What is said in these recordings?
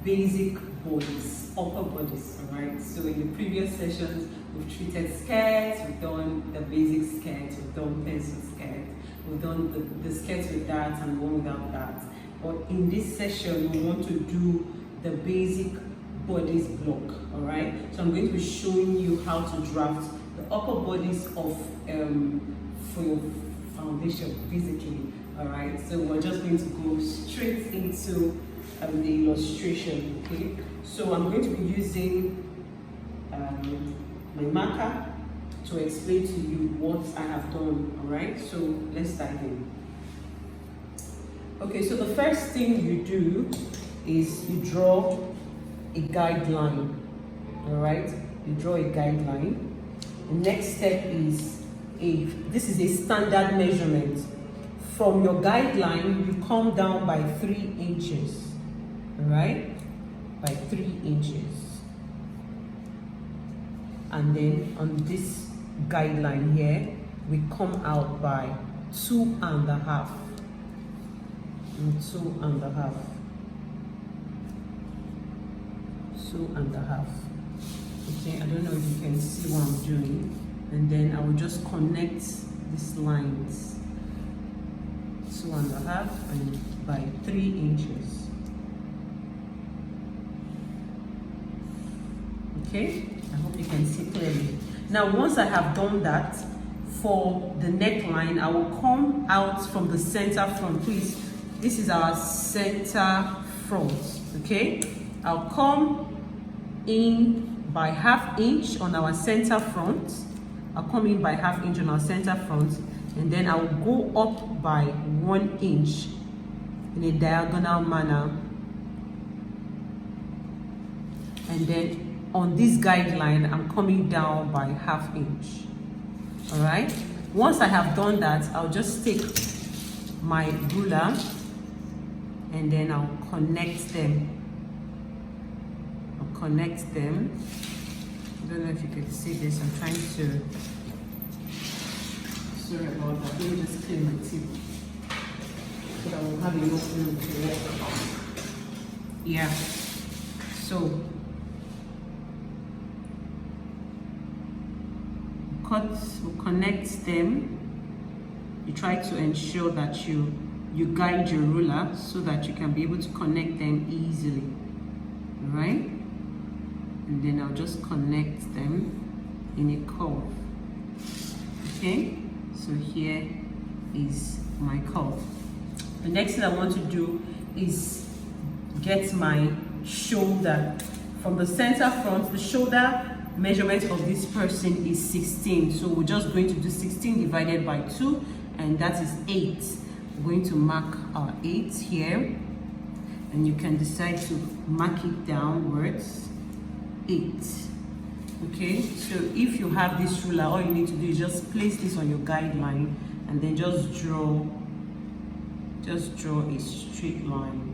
basic bodies, upper bodies, all right? So in the previous sessions, we've treated skirts, we've done the basic skirt, we've done pencil skirt, we've done the skirts with that and one without that. But in this session, we want to do the basic bodice block, all right? So I'm going to be showing you how to draft the upper bodies of for your foundation, basically, all right? So we're just going to go straight into the illustration, okay? So I'm going to be using my marker to explain to you what I have done, all right? So let's dive in. Okay, so the first thing you do is you draw a guideline, all right? You draw a guideline. The next step is this is a standard measurement. From your guideline, you come down by 3 inches, all right? By 3 inches. And then on this guideline here, we come out by 2.5. And 2.5. 2.5. Okay, I don't know if you can see what I'm doing. And then I will just connect these lines. 2.5 and by 3 inches. Okay, I hope you can see clearly. Now, once I have done that, for the neckline, I will come out from the center front. Please, this is our center front, okay? I'll come in by 1/2 inch on our center front. I'll come in by 1/2 inch on our center front, and then I'll go up by 1 inch in a diagonal manner. And then on this guideline, I'm coming down by 1/2 inch. All right? Once I have done that, I'll just take my ruler and then I'll connect them. I don't know if you can see this. I'm trying to. Sorry about that. Let me just clean my teeth so that I will have enough room to work. Yeah. So we'll connect them. You try to ensure that you guide your ruler so that you can be able to connect them easily. All right? And then I'll just connect them in a curve. Okay? So here is my curve. The next thing I want to do is get my shoulder. From the center front, the shoulder measurement of this person is 16. So we're just going to do 16 divided by 2, and that is 8. We're going to mark our 8 here, and you can decide to mark it downwards. 8. Okay, so if you have this ruler, all you need to do is just place this on your guideline and then just draw a straight line.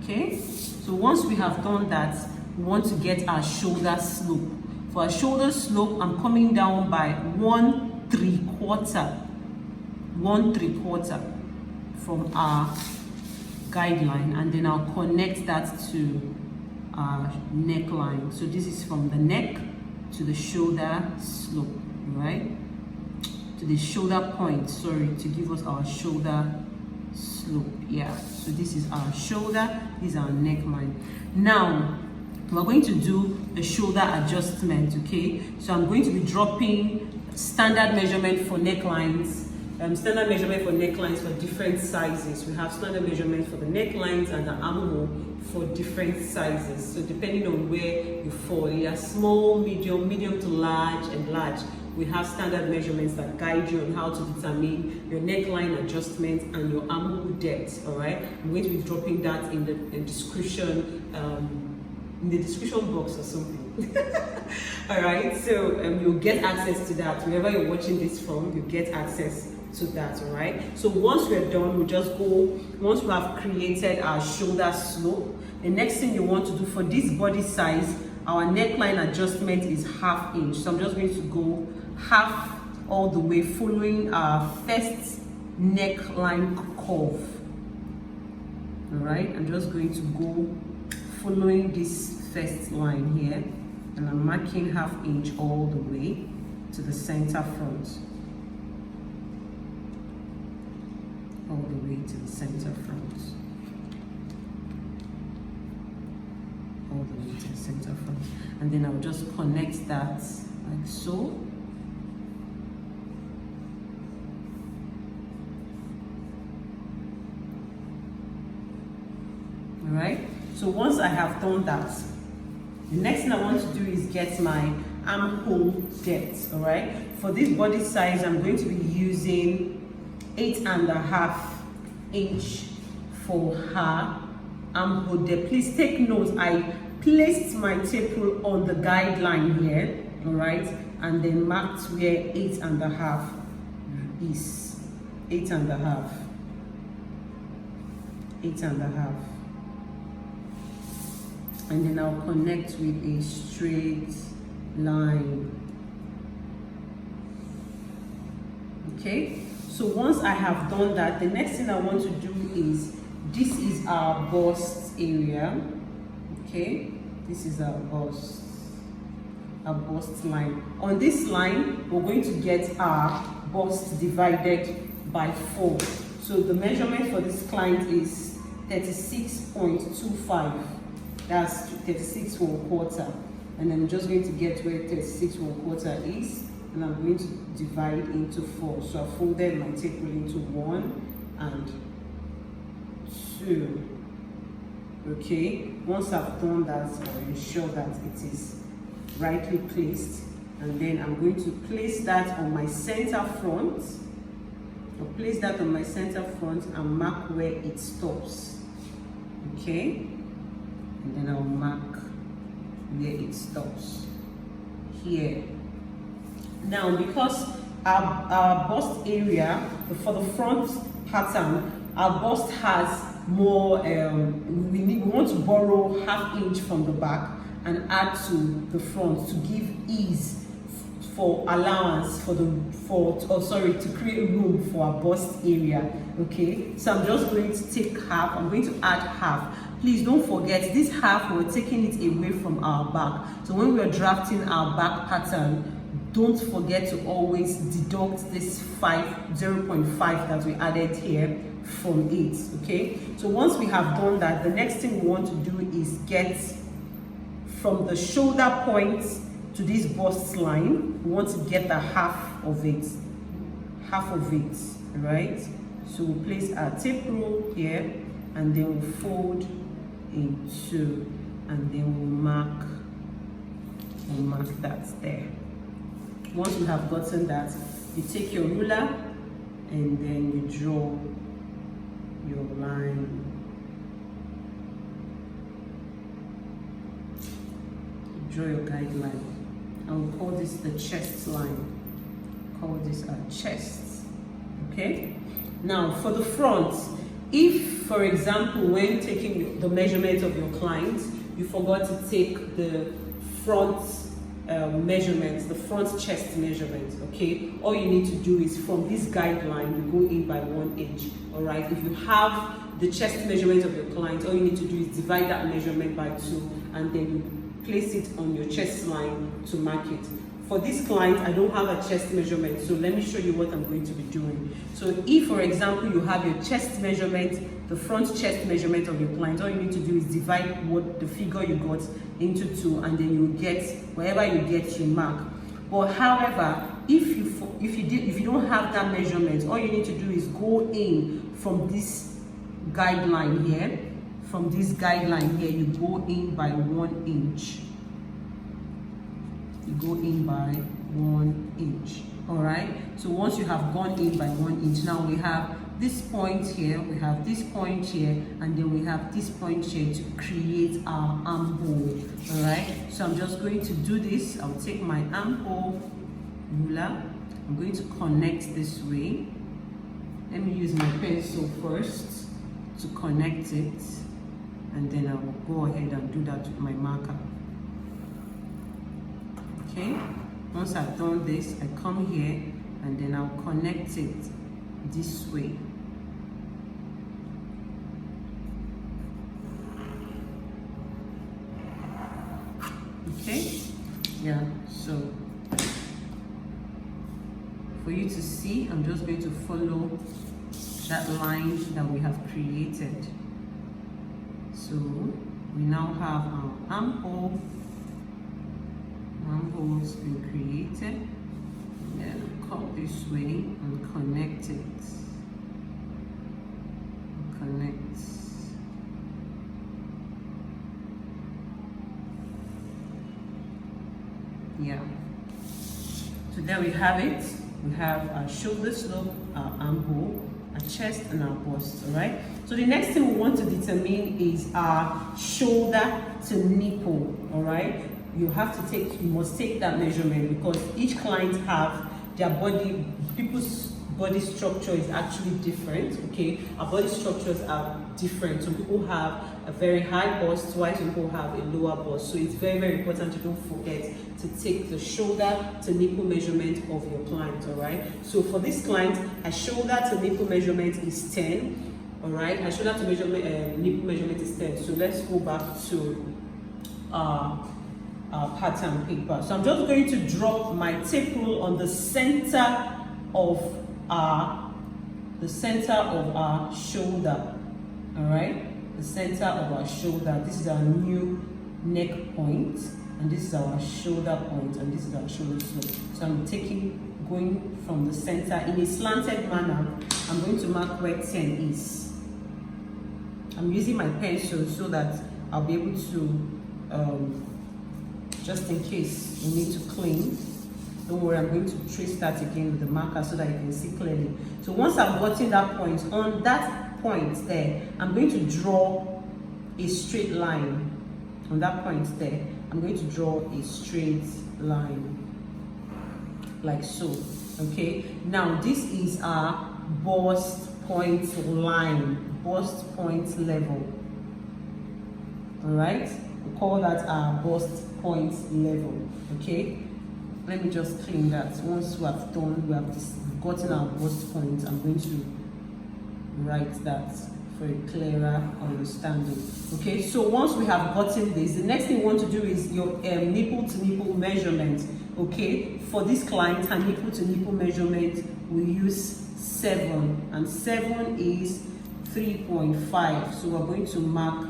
Okay, so once we have done that, we want to get our shoulder slope. For our shoulder slope, I'm coming down by 1/3 from our guideline, and then I'll connect that to our neckline. So this is from the neck to the shoulder slope, right? To the shoulder point, sorry, to give us our shoulder slope. Yeah, so this is our shoulder, this is our neckline. Now we're going to do a shoulder adjustment, okay? So I'm going to be dropping standard measurement for necklines. Standard measurement for necklines for different sizes. We have standard measurement for the necklines and the armhole for different sizes. So depending on where you fall, either small, medium to large, and large, we have standard measurements that guide you on how to determine your neckline adjustment and your armhole depth. All right, I'm going to be dropping that in the description. In the description box or something. All right, so you'll get access to that wherever you're watching this from. You get access to that. All right, so once we're done, we just go. Once we have created our shoulder slope, the next thing you want to do for this body size, our neckline adjustment is 1/2 inch. So I'm just going to go half all the way, following our first neckline curve. All right, I'm just going to go following this first line here, and I'm marking 1/2 inch all the way to the center front. All the way to the center front. All the way to the center front. And then I'll just connect that like so. Alright, so once I have done that, the next thing I want to do is get my armhole depth. Alright, for this body size, I'm going to be using 8.5 inch for her armhole depth. Please take note, I placed my tape rule on the guideline here, alright, and then marked where 8.5 is. 8.5. 8.5. And then I'll connect with a straight line. Okay, so once I have done that, the next thing I want to do is, this is our bust area. Okay, this is our bust line. On this line, we're going to get our bust divided by 4. So the measurement for this client is 36.25. That's 36 1/4, and I'm just going to get where 36 1/4 is, and I'm going to divide into 4. So I folded my tape rule into 1 and 2. Okay, once I've done that, I'll ensure that it is rightly placed, and then I'm going to place that on my center front. I'll place that on my center front and mark where it stops. Okay, and then I'll mark where it stops here. Now, because our bust area, for the front pattern, our bust has more, we want to borrow 1/2 inch from the back and add to the front to give ease for allowance to create room for our bust area. Okay, so I'm just going to take 1/2. I'm going to add 1/2. Please don't forget, this 1/2, we're taking it away from our back. So when we're drafting our back pattern, don't forget to always deduct this 0.5 that we added here from it. Okay, so once we have done that, the next thing we want to do is get from the shoulder point to this bust line. We want to get the 1/2 of it. 1/2 of it, right? So we'll place our tape rule here, and then we'll fold in 2, and then we'll mark that there. Once you have gotten that, you take your ruler and then you draw your line. Draw your guideline. And we'll call this the chest line. Call this our chest. Okay? Now, for the front, if, for example, when taking the measurement of your client, you forgot to take the front measurements, the front chest measurement, okay, all you need to do is from this guideline, you go in by 1 inch. All right, if you have the chest measurement of your client, all you need to do is divide that measurement by 2, and then you place it on your chest line to mark it. For this client, I don't have a chest measurement, so let me show you what I'm going to be doing. So if, for example, you have your chest measurement, the front chest measurement of your client, all you need to do is divide what the figure you got into 2, and then you get, wherever you get, you mark. But however, if you don't have that measurement, all you need to do is go in from this guideline here. From this guideline here, you go in by 1 inch. You go in by 1 inch. All right, so once you have gone in by 1 inch, now we have this point here, we have this point here, and then we have this point here to create our armhole. All right, so I'm just going to do this. I'll take my armhole ruler. I'm going to connect this way. Let me use my pencil first to connect it, and then I will go ahead and do that with my marker. Okay, once I've done this, I come here and then I'll connect it this way. Okay, yeah, so for you to see, I'm just going to follow that line that we have created. So we now have our armhole. Armhole's been created. Then come this way and connect it. Connect. Yeah. So there we have it. We have our shoulder slope, our armhole, our chest, and our bust. All right. So the next thing we want to determine is our shoulder to nipple. All right. You must take that measurement because each client have their people's body structure is actually different. Okay, our body structures are different. Some people have a very high bust, while some people have a lower bust. So it's very, very important to don't forget to take the shoulder to nipple measurement of your client. All right. So for this client, a shoulder to nipple measurement is 10. All right. A shoulder to nipple measurement is 10. So let's go back to pattern paper. So I'm just going to drop my tape rule on the center of our shoulder. All right, the center of our shoulder. This is our new neck point, and this is our shoulder point, and this is our shoulder slope. So I'm going from the center in a slanted manner. I'm going to mark where 10 is. I'm using my pencil so that I'll be able to just in case you need to clean. Don't worry, I'm going to trace that again with the marker so that you can see clearly. So once I've gotten that point, on that point there, I'm going to draw a straight line. On that point there, I'm going to draw a straight line, like so. Okay, now this is our bust point line, bust point level. All right, we call that our bust point level. Okay, let me just clean that. Once we have gotten our bust point, I'm going to write that for a clearer understanding. Okay, so once we have gotten this, the next thing we want to do is your nipple to nipple measurement. Okay, for this client, her nipple to nipple measurement, we use 7, and 7 is 3.5. So we're going to mark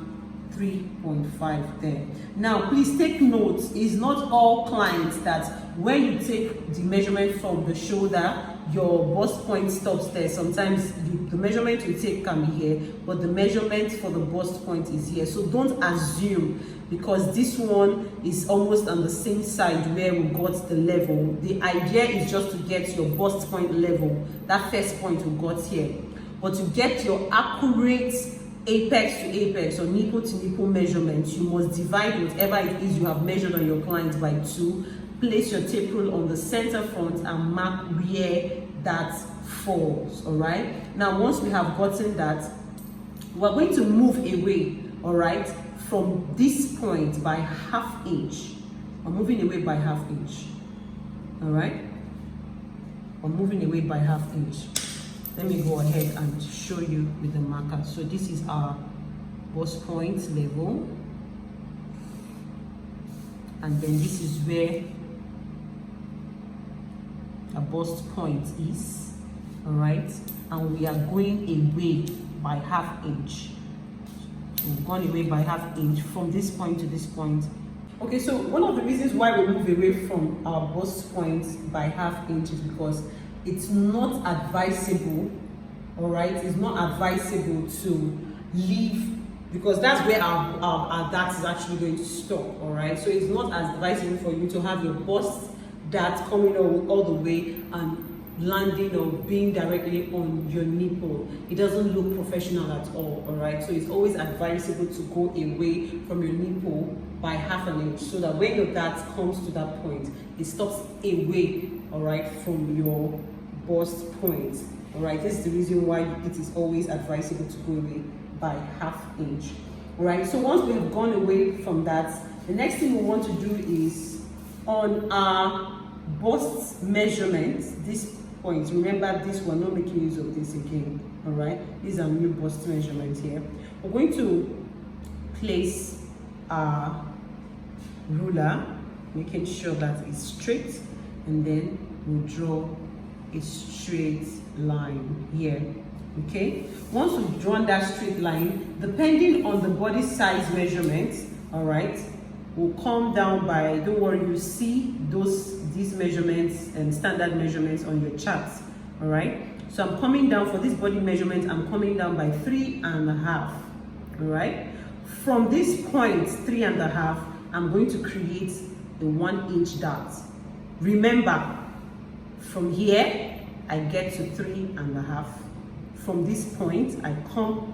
3.5 there. Now please take note, it's not all clients that when you take the measurement from the shoulder, your bust point stops there. Sometimes the measurement you take can be here, but the measurement for the bust point is here. So don't assume, because this one is almost on the same side where we got the level. The idea is just to get your bust point level, that first point we got here. But to get your accurate apex to apex or nipple to nipple measurements, you must divide whatever it is you have measured on your client by 2. Place your tape rule on the center front and mark where that falls. All right, now once we have gotten that, we're going to move away, all right, from this point by ½ inch. We're moving away by ½ inch. All right, we're moving away by ½ inch. Let me go ahead and show you with the marker. So this is our bust point level, and then this is where a bust point is. All right, and we are going away by ½ inch. We've gone away by ½ inch from this point to this point. Okay, so one of the reasons why we move away from our bust point by ½ inch is because it's not advisable, all right? It's not advisable to leave, because that's where our dart is actually going to stop, all right? So it's not advisable for you to have your bust dart coming all the way and landing or being directly on your nipple. It doesn't look professional at all right? So it's always advisable to go away from your nipple by ½ inch, so that when your dart comes to that point, it stops away, all right, from your bust point. All right, this is the reason why it is always advisable to go away by ½ inch. All right, so once we have gone away from that, the next thing we want to do is on our bust measurement, this point, remember this, we're not making use of this again. All right, these are new bust measurements here. We're going to place our ruler making sure that it's straight, and then we'll draw a straight line here. Okay, once we've drawn that straight line, depending on the body size measurements, all right, we'll come down by, don't worry, you see these measurements and standard measurements on your charts. All right, so I'm coming down for this body measurement, I'm coming down by 3.5. all right. From this point 3.5, I'm going to create a 1-inch dot. Remember, from here I get to 3.5. From this point, I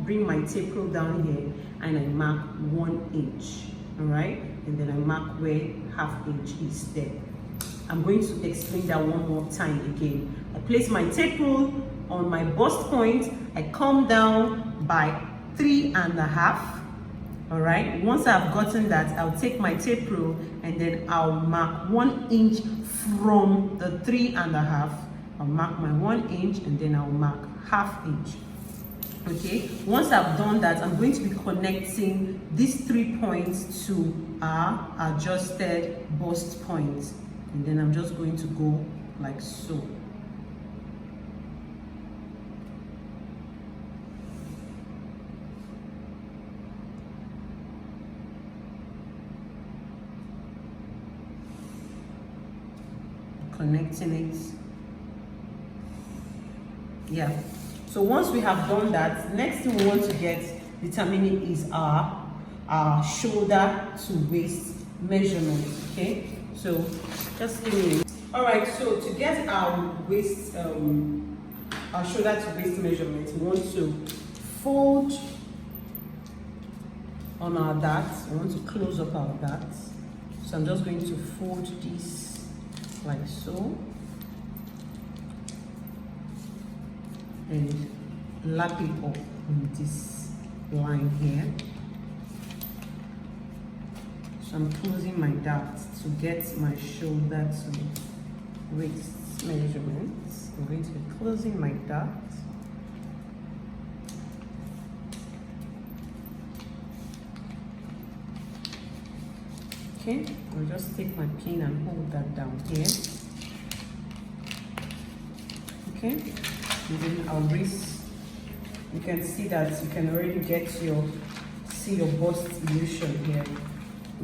bring my tape rule down here and I mark 1 inch, all right? And then I mark where 1/2 inch is there. I'm going to explain that one more time again. I place my tape rule on my bust point, I come down by 3.5, all right? Once I've gotten that, I'll take my tape rule and then I'll mark 1 inch from the 3.5. I'll mark my 1 inch and then I'll mark 1/2 inch. Okay, once I've done that, I'm going to be connecting these 3 points to our adjusted bust point, and then I'm just going to go like so. Connecting it. Yeah, so once we have done that, next thing we want to get determining is our shoulder to waist measurement. Okay, so just give me. All right, so to get our waist, our shoulder to waist measurement, we want to fold on our darts. We want to close up our darts. So I'm just going to fold this like so. And lap it up on this line here. So I'm closing my dart to get my shoulder to waist measurements. I'm going to be closing my dart. Okay, I'll just take my pin and hold that down here. Okay. And then our wrist, you can see that you can already see your bust illusion here.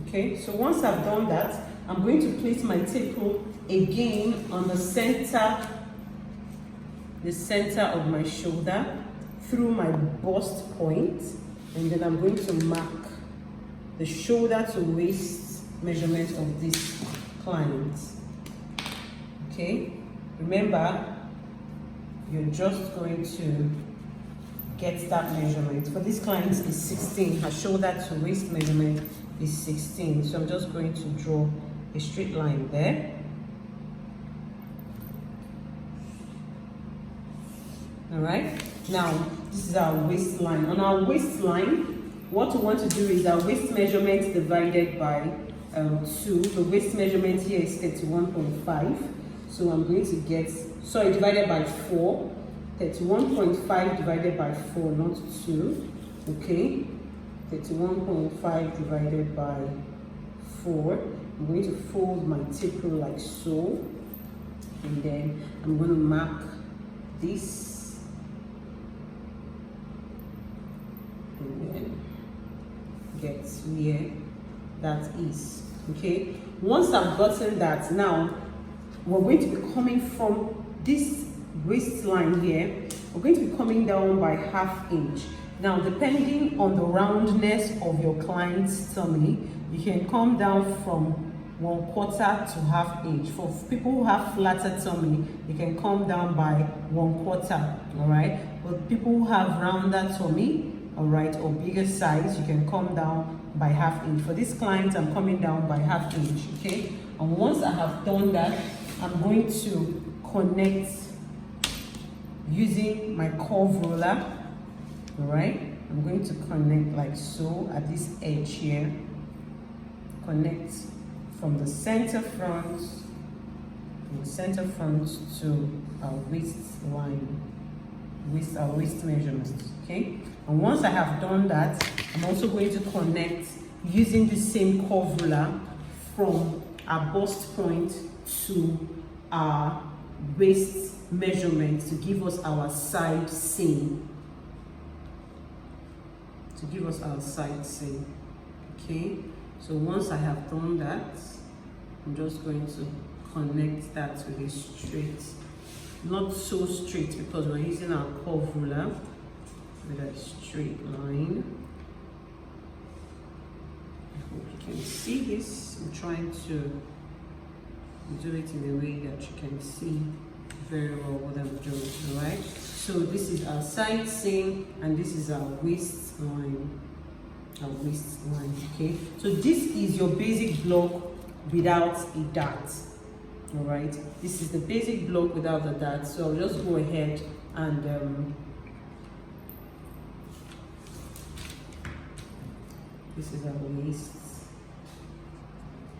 Okay, so once I've done that, I'm going to place my tape rule again on the center of my shoulder through my bust point, and then I'm going to mark the shoulder to waist measurement of this client. Okay, remember, you're just going to get that measurement. For this client is 16. Her shoulder to waist measurement is 16. So I'm just going to draw a straight line there. All right. Now, this is our waistline. On our waistline, what we want to do is our waist measurement divided by 2. The waist measurement here is 31.5. So I'm going to get, sorry, divided by 4. 31.5 divided by 4, not 2. Okay. 31.5 divided by 4. I'm going to fold my tape rule like so. And then I'm going to mark this. And then get where that is. Okay. Once I've gotten that, now we're going to be coming from this waistline here. We're going to be coming down by 1/2 inch. Now, depending on the roundness of your client's tummy, you can come down from 1/4 to 1/2 inch. For people who have flatter tummy, you can come down by 1/4. All right. But people who have rounder tummy, all right, or bigger size, you can come down by 1/2 inch. For this client, I'm coming down by 1/2 inch. Okay. And once I have done that, I'm going to connect using my curve roller. All right, I'm going to connect like so at this edge here. Connect from the center front to our waistline, our waist measurement. Okay, and once I have done that, I'm also going to connect using the same curve ruler from our bust point to our waist measurement to give us our side seam. Okay, so once I have done that, I'm just going to connect that with a straight, not so straight because we're using our curve ruler, with a straight line. I hope you can see this. I'm trying to do it in a way that you can see very well what I'm doing. Alright, so this is our side seam and this is our waistline. Okay, so this is your basic block without a dart. All right, this is the basic block without the dart. So I'll just go ahead and this is our waist,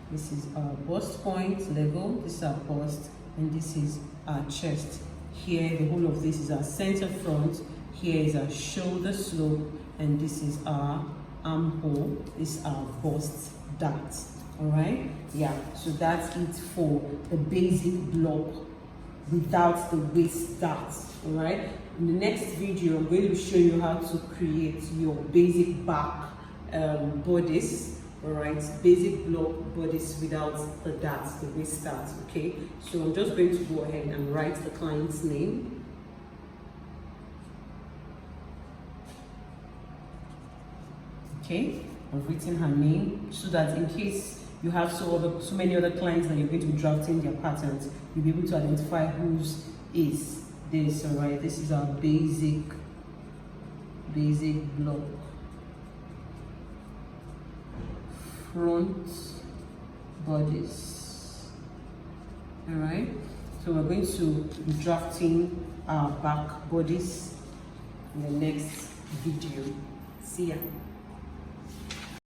this is our bust point level, this is our bust, and this is our chest. Here the whole of this is our center front, here is our shoulder slope, and this is our armhole, this is our bust dart. All right, yeah, so that's it for the basic block without the waist dart. All right, in the next video I'm going to show you how to create your basic back bodice. All right, basic block bodice without the dart, the waist dart. Okay, so I'm just going to go ahead and write the client's name. Okay, I've written her name so that in case you have so many other clients that you're going to be drafting their patterns, you'll be able to identify whose is this. All right, this is our basic block front bodice. All right, so we're going to be drafting our back bodice in the next video. See ya.